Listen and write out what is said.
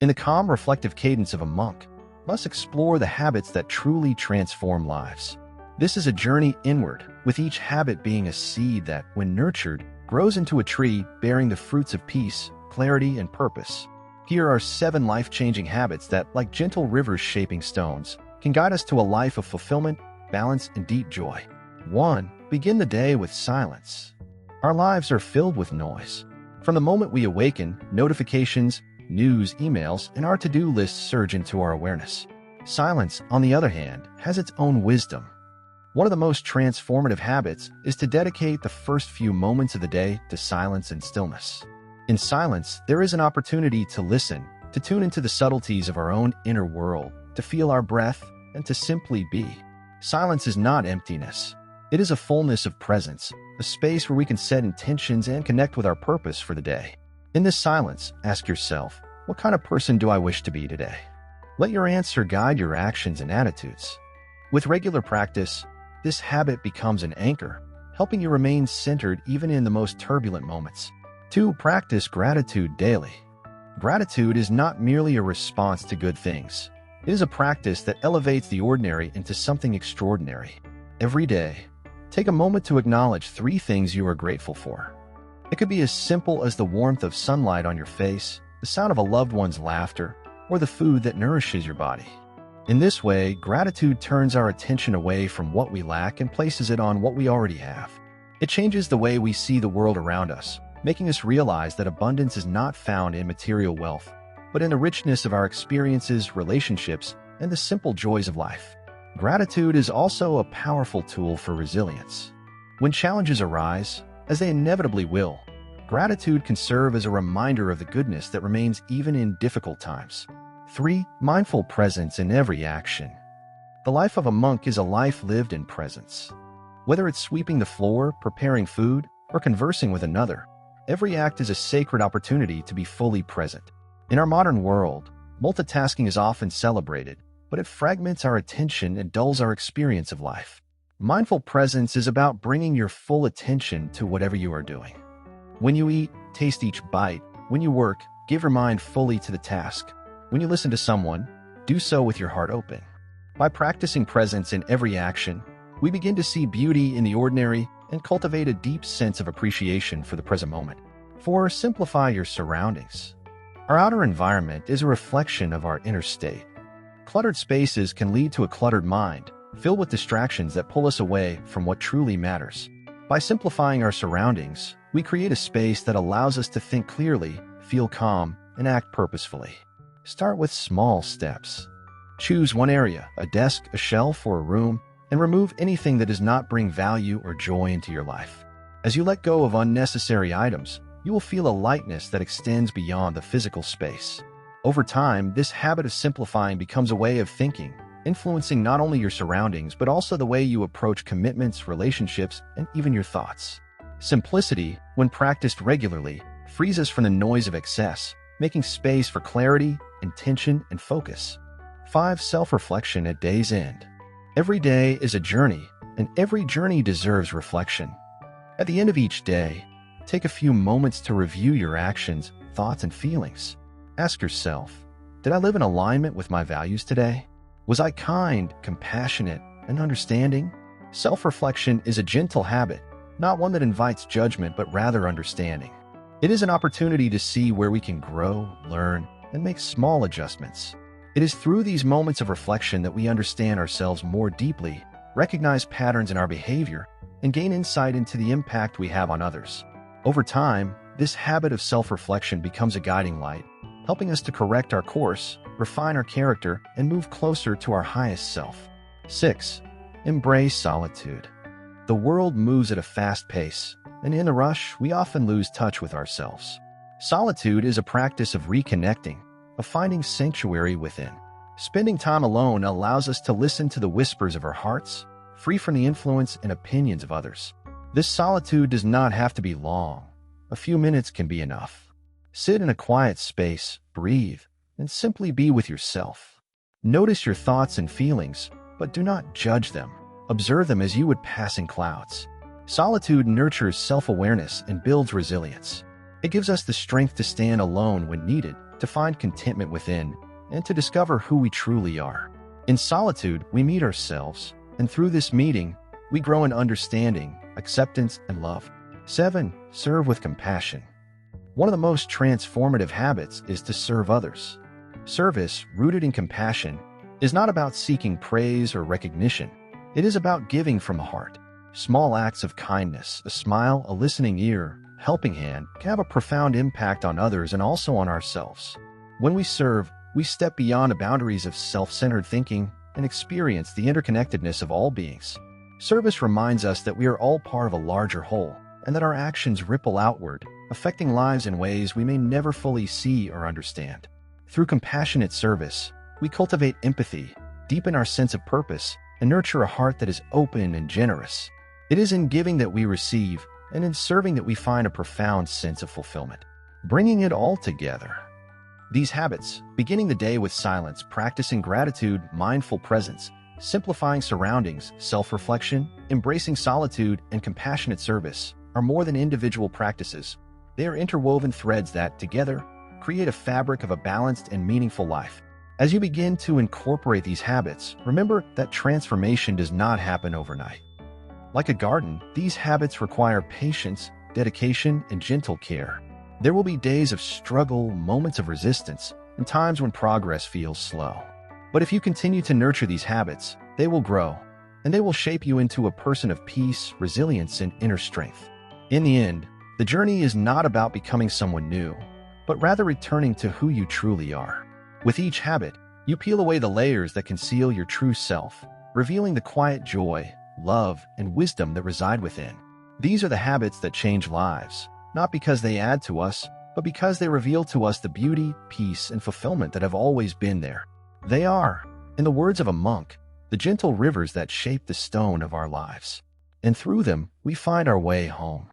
In the calm, reflective cadence of a monk, must explore the habits that truly transform lives. This is a journey inward, with each habit being a seed that, when nurtured, grows into a tree bearing the fruits of peace, clarity, and purpose. Here are 7 life-changing habits that, like gentle rivers shaping stones, can guide us to a life of fulfillment, balance, and deep joy. 1. Begin the day with silence. Our lives are filled with noise. From the moment we awaken, notifications, news, emails, and our to-do lists surge into our awareness. Silence, on the other hand, has its own wisdom. One of the most transformative habits is to dedicate the first few moments of the day to silence and stillness. In silence, there is an opportunity to listen, to tune into the subtleties of our own inner world, to feel our breath, and to simply be. Silence is not emptiness. It is a fullness of presence, a space where we can set intentions and connect with our purpose for the day. In this silence, ask yourself, what kind of person do I wish to be today? Let your answer guide your actions and attitudes. With regular practice, this habit becomes an anchor, helping you remain centered even in the most turbulent moments. 2. Practice gratitude daily. Gratitude is not merely a response to good things. It is a practice that elevates the ordinary into something extraordinary. Every day, take a moment to acknowledge 3 things you are grateful for. It could be as simple as the warmth of sunlight on your face, the sound of a loved one's laughter, or the food that nourishes your body. In this way, gratitude turns our attention away from what we lack and places it on what we already have. It changes the way we see the world around us, making us realize that abundance is not found in material wealth, but in the richness of our experiences, relationships, and the simple joys of life. Gratitude is also a powerful tool for resilience. When challenges arise, as they inevitably will, gratitude can serve as a reminder of the goodness that remains even in difficult times. 3. Mindful presence in every action. The life of a monk is a life lived in presence. Whether it's sweeping the floor, preparing food, or conversing with another, every act is a sacred opportunity to be fully present. In our modern world, multitasking is often celebrated, but it fragments our attention and dulls our experience of life. Mindful presence is about bringing your full attention to whatever you are doing. When you eat, taste each bite. When you work, give your mind fully to the task. When you listen to someone, do so with your heart open. By practicing presence in every action, we begin to see beauty in the ordinary and cultivate a deep sense of appreciation for the present moment. 4. Simplify your surroundings. Our outer environment is a reflection of our inner state. Cluttered spaces can lead to a cluttered mind, filled with distractions that pull us away from what truly matters. By simplifying our surroundings, we create a space that allows us to think clearly, feel calm, and act purposefully. Start with small steps. Choose one area, a desk, a shelf, or a room, and remove anything that does not bring value or joy into your life. As you let go of unnecessary items, you will feel a lightness that extends beyond the physical space. Over time, this habit of simplifying becomes a way of thinking, influencing not only your surroundings but also the way you approach commitments, relationships, and even your thoughts. Simplicity, when practiced regularly, frees us from the noise of excess, making space for clarity, intention, and focus. 5. Self-reflection at day's end. Every day is a journey, and every journey deserves reflection. At the end of each day, take a few moments to review your actions, thoughts, and feelings. Ask yourself, did I live in alignment with my values today? Was I kind, compassionate, and understanding? Self-reflection is a gentle habit, not one that invites judgment but rather understanding. It is an opportunity to see where we can grow, learn, and make small adjustments. It is through these moments of reflection that we understand ourselves more deeply, recognize patterns in our behavior, and gain insight into the impact we have on others. Over time, this habit of self-reflection becomes a guiding light, helping us to correct our course, refine our character, and move closer to our highest self. 6. Embrace solitude. The world moves at a fast pace, and in the rush, we often lose touch with ourselves. Solitude is a practice of reconnecting, of finding sanctuary within. Spending time alone allows us to listen to the whispers of our hearts, free from the influence and opinions of others. This solitude does not have to be long. A few minutes can be enough. Sit in a quiet space, breathe, and simply be with yourself. Notice your thoughts and feelings, but do not judge them. Observe them as you would passing clouds. Solitude nurtures self-awareness and builds resilience. It gives us the strength to stand alone when needed, to find contentment within, and to discover who we truly are. In solitude, we meet ourselves, and through this meeting, we grow in understanding, acceptance, and love. 7. Serve with compassion. One of the most transformative habits is to serve others. Service, rooted in compassion, is not about seeking praise or recognition. It is about giving from the heart. Small acts of kindness, a smile, a listening ear, helping hand, can have a profound impact on others and also on ourselves. When we serve, we step beyond the boundaries of self-centered thinking and experience the interconnectedness of all beings. Service reminds us that we are all part of a larger whole, and that our actions ripple outward, affecting lives in ways we may never fully see or understand. Through compassionate service, we cultivate empathy, deepen our sense of purpose, and nurture a heart that is open and generous. It is in giving that we receive, and in serving that we find a profound sense of fulfillment. Bringing it all together. These habits, beginning the day with silence, practicing gratitude, mindful presence, simplifying surroundings, self-reflection, embracing solitude, and compassionate service, are more than individual practices. They are interwoven threads that, together, create a fabric of a balanced and meaningful life. As you begin to incorporate these habits, remember that transformation does not happen overnight. Like a garden, these habits require patience, dedication, and gentle care. There will be days of struggle, moments of resistance, and times when progress feels slow. But if you continue to nurture these habits, they will grow, and they will shape you into a person of peace, resilience, and inner strength. In the end, the journey is not about becoming someone new, but rather returning to who you truly are. With each habit, you peel away the layers that conceal your true self, revealing the quiet joy, love, and wisdom that reside within. These are the habits that change lives, not because they add to us, but because they reveal to us the beauty, peace, and fulfillment that have always been there. They are, in the words of a monk, the gentle rivers that shape the stone of our lives. And through them, we find our way home.